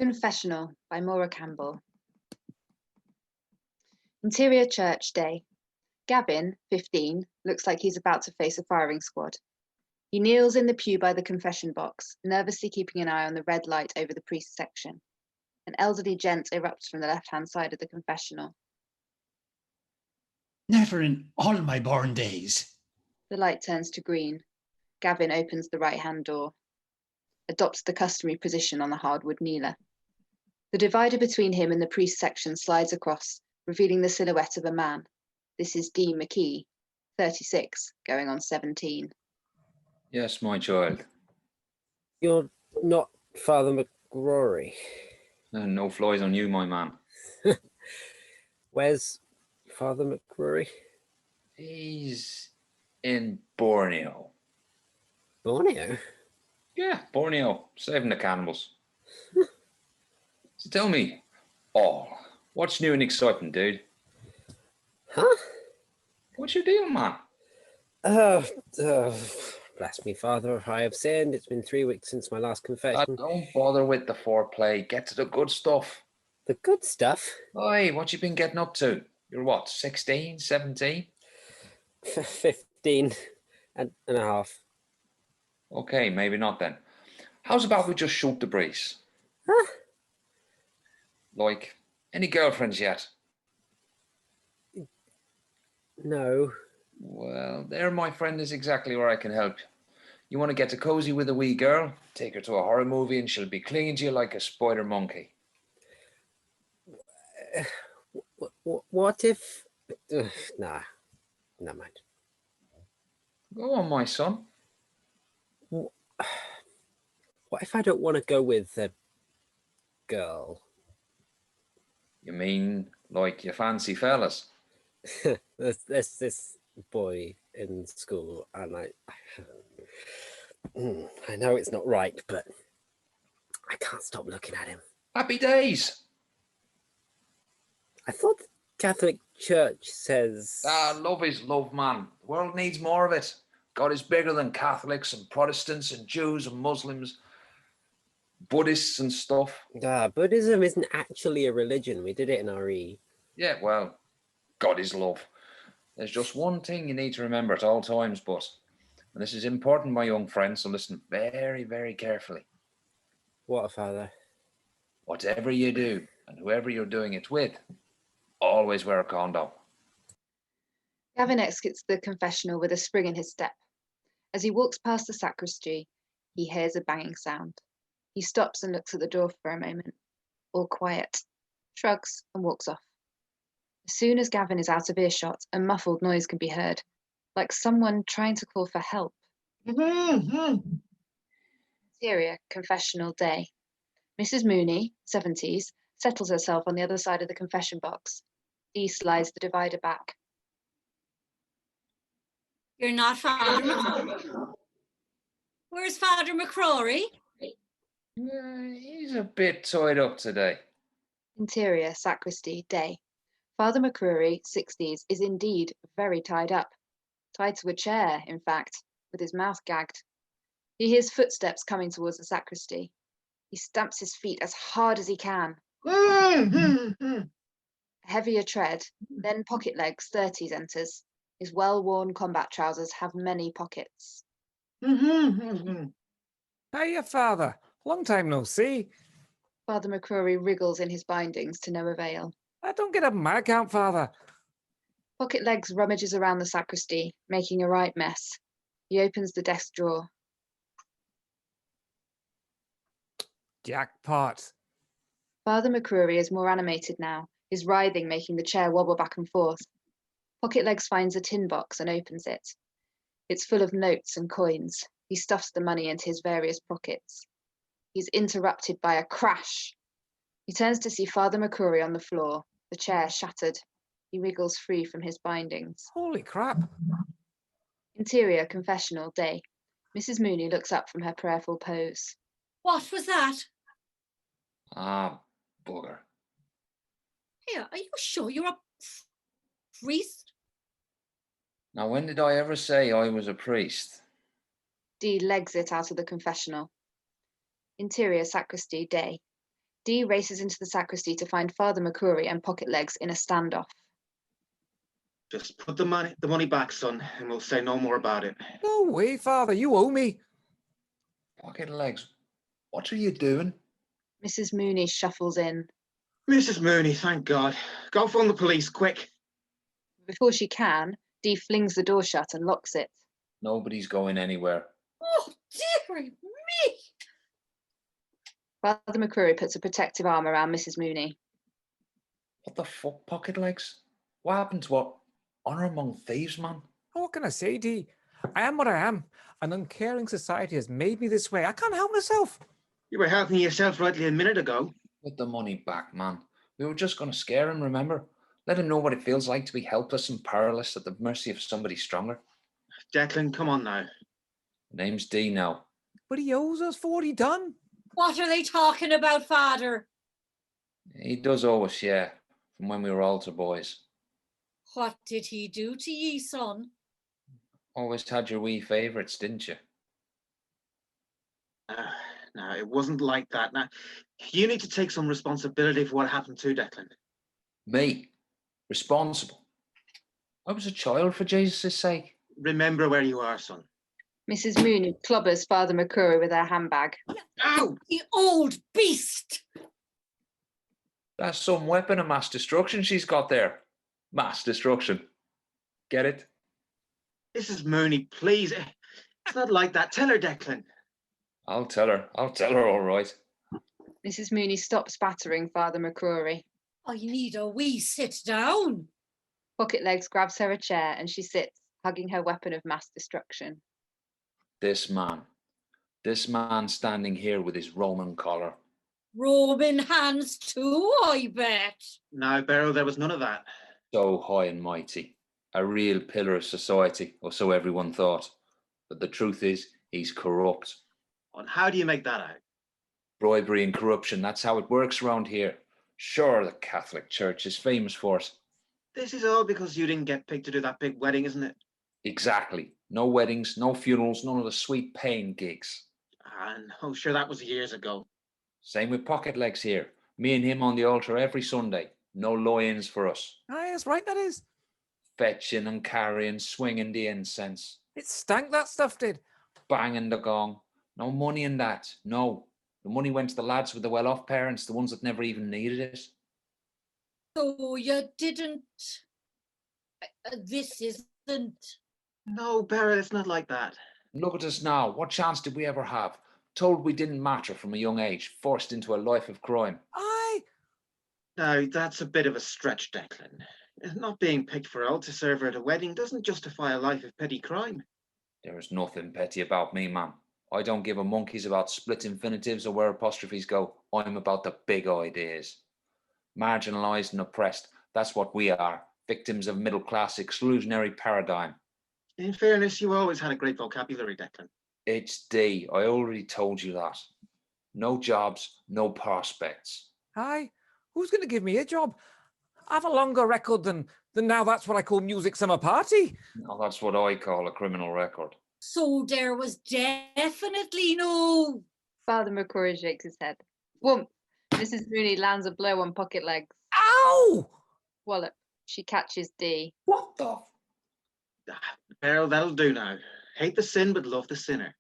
Confessional by Maura Campbell. Interior church day. Gavin, 15, looks like he's about to face a firing squad. He kneels in the pew by the confession box, nervously keeping an eye on the red light over the priest's section. An elderly gent erupts from the left-hand side of the confessional. Never in all my born days. The light turns to green. Gavin opens the right-hand door, adopts the customary position on the hardwood kneeler. The divider between him and the priest's section slides across, revealing the silhouette of a man. This is D. McKee, 36, going on 17. Yes, my child. You're not Father McCrory. No flies on you, my man. Where's Father McCrory? He's in Borneo. Borneo? Yeah, Borneo, saving the cannibals. So tell me, what's new and exciting, dude? Huh? What's your deal, man? Bless me, Father, I have sinned. It's been 3 weeks since my last confession. Don't bother with the foreplay. Get to the good stuff. The good stuff? Oi, what you been getting up to? You're what, 16, 17? 15 and a half. Okay, maybe not then. How's about we just shoot the breeze? Huh? Like, any girlfriends yet? No. Well, there, my friend, is exactly where I can help you. You want to get to cozy with a wee girl? Take her to a horror movie and she'll be clinging to you like a spider monkey. What if... nah, never mind. Go on, my son. What if I don't want to go with a girl? You mean like you fancy fellas? There's this boy in school, and I know it's not right, but I can't stop looking at him. Happy days. I thought the Catholic Church says... Love is love, man. The world needs more of it. God is bigger than Catholics and Protestants and Jews and Muslims, Buddhists and stuff. Buddhism isn't actually a religion. We did it in RE. Yeah, well, God is love. There's just one thing you need to remember at all times, but, and this is important, my young friend, so listen very, very carefully. What, Father? Whatever you do, and whoever you're doing it with, always wear a condom. Gavin exits the confessional with a spring in his step. As he walks past the sacristy, he hears a banging sound. He stops and looks at the door for a moment. All quiet. Shrugs and walks off. As soon as Gavin is out of earshot, a muffled noise can be heard, like someone trying to call for help. Interior confessional day. Mrs. Mooney, 70s, settles herself on the other side of the confession box. Dee slides the divider back. You're not Father McCrory. Where's Father McCrory? He's a bit tied up today. Interior sacristy day. Father McCrory, 60s, is indeed very tied up. Tied to a chair, in fact, with his mouth gagged. He hears footsteps coming towards the sacristy. He stamps his feet as hard as he can. A heavier tread, then Pocketlegs, 30s, enters. His well-worn combat trousers have many pockets. Hiya, Father. Long time no see. Father McCrory wriggles in his bindings to no avail. I don't get up my account, Father. Pocketlegs rummages around the sacristy, making a right mess. He opens the desk drawer. Jackpot. Father McCrory is more animated now, his writhing making the chair wobble back and forth. Pocketlegs finds a tin box and opens it. It's full of notes and coins. He stuffs the money into his various pockets. He's interrupted by a crash. He turns to see Father McCrory on the floor, the chair shattered. He wriggles free from his bindings. Holy crap. Interior confessional day. Mrs. Mooney looks up from her prayerful pose. What was that? Bugger. Here, are you sure you're a priest? Now, when did I ever say I was a priest? Dee legs it out of the confessional. Interior sacristy day. Dee races into the sacristy to find Father McCrory and Pocketlegs in a standoff. Just put the money back, son, and we'll say no more about it. No way, Father. You owe me. Pocketlegs, what are you doing? Mrs. Mooney shuffles in. Mrs. Mooney, thank God. Go phone the police, quick. Before she can, Dee flings the door shut and locks it. Nobody's going anywhere. Oh, dearie me! Father McCrory puts a protective arm around Mrs. Mooney. What the fuck, Pocketlegs? What happened to our honour among thieves, man? What can I say, Dee? I am what I am. An uncaring society has made me this way. I can't help myself. You were helping yourself rightly a minute ago. Put the money back, man. We were just going to scare him, remember? Let him know what it feels like to be helpless and powerless at the mercy of somebody stronger. Declan, come on now. Name's D now. But he owes us for what he done. What are they talking about, Father? He does owe us, yeah, from when we were altar boys. What did he do to ye, son? Always had your wee favourites, didn't you? No, it wasn't like that. Now, you need to take some responsibility for what happened to Declan. Me? Responsible? I was a child, for Jesus' sake. Remember where you are, son. Mrs. Mooney clobbers Father McCrory with her handbag. Ow! The old beast! That's some weapon of mass destruction she's got there. Mass destruction. Get it? Mrs. Mooney, please. It's not like that. Tell her, Declan. I'll tell her all right. Mrs. Mooney stops battering Father McCrory. I need a wee sit down. Pocketlegs grabs her a chair and she sits, hugging her weapon of mass destruction. This man standing here with his Roman collar. Roman hands too, I bet. No, Beryl, there was none of that. So high and mighty. A real pillar of society, or so everyone thought. But the truth is, he's corrupt. And how do you make that out? Bribery and corruption, that's how it works around here. Sure, the Catholic Church is famous for it. This is all because you didn't get picked to do that big wedding, isn't it? Exactly. No weddings, no funerals, none of the sweet paying gigs. And oh, sure, that was years ago. Same with Pocketlegs here. Me and him on the altar every Sunday. No loy-ins for us. Aye, that's right, that is. Fetching and carrying, swinging the incense. It stank, that stuff did. Banging the gong. No money in that. No. The money went to the lads with the well-off parents, the ones that never even needed it. So you didn't... This isn't... No, Beryl, it's not like that. Look at us now. What chance did we ever have? Told we didn't matter from a young age, forced into a life of crime. Aye. Now, that's a bit of a stretch, Declan. Not being picked for altar server at a wedding doesn't justify a life of petty crime. There is nothing petty about me, man. I don't give a monkeys about split infinitives or where apostrophes go. I'm about the big ideas. Marginalised and oppressed, that's what we are. Victims of middle-class exclusionary paradigm. In fairness, you always had a great vocabulary, Declan. It's D. I already told you that. No jobs, no prospects. Aye. Who's going to give me a job? I have a longer record than now that's what I call music summer party. No, that's what I call a criminal record. So there was definitely no... Father McCrory shakes his head. Whoomp! Mrs. Mooney lands a blow on Pocketlegs. Ow! Wallop. She catches D. What the... Beryl, that'll do now. Hate the sin, but love the sinner.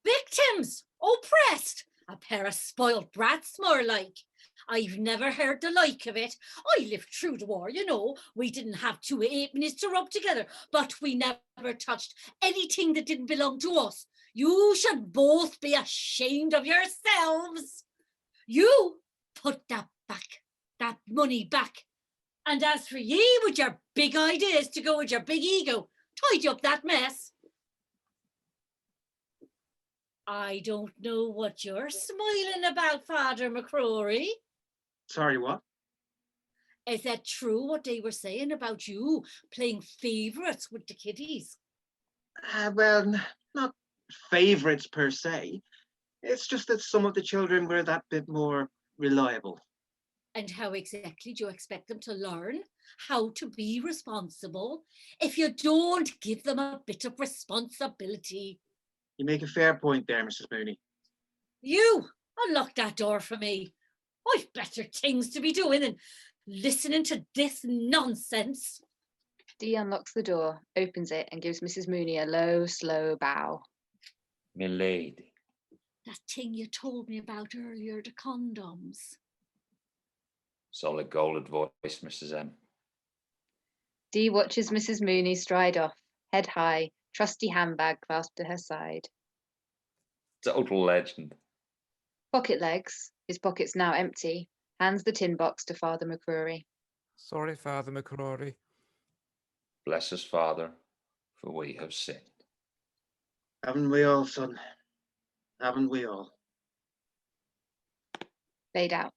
Victims! Oppressed! A pair of spoilt brats, more like. I've never heard the like of it. I lived through the war, you know. We didn't have 2 8 minutes to rub together, but we never touched anything that didn't belong to us. You should both be ashamed of yourselves. You put that money back. And as for ye with your big ideas to go with your big ego, tidy up that mess. I don't know what you're smiling about, Father McCrory. Sorry, what? Is that true what they were saying about you playing favourites with the kiddies? Well, not favourites per se. It's just that some of the children were that bit more reliable. And how exactly do you expect them to learn how to be responsible if you don't give them a bit of responsibility? You make a fair point there, Mrs. Mooney. You unlock that door for me. I've better things to be doing than listening to this nonsense. Dee unlocks the door, opens it, and gives Mrs. Mooney a low, slow bow. Milady. That thing you told me about earlier, the condoms. Solid gold advice, Mrs. M. Dee watches Mrs. Mooney stride off, head high, trusty handbag clasped to her side. Total legend. Pocketlegs, his pockets now empty, hands the tin box to Father McCrory. Sorry, Father McCrory. Bless us, Father, for we have sinned. Haven't we all, son? Haven't we all? Fade out.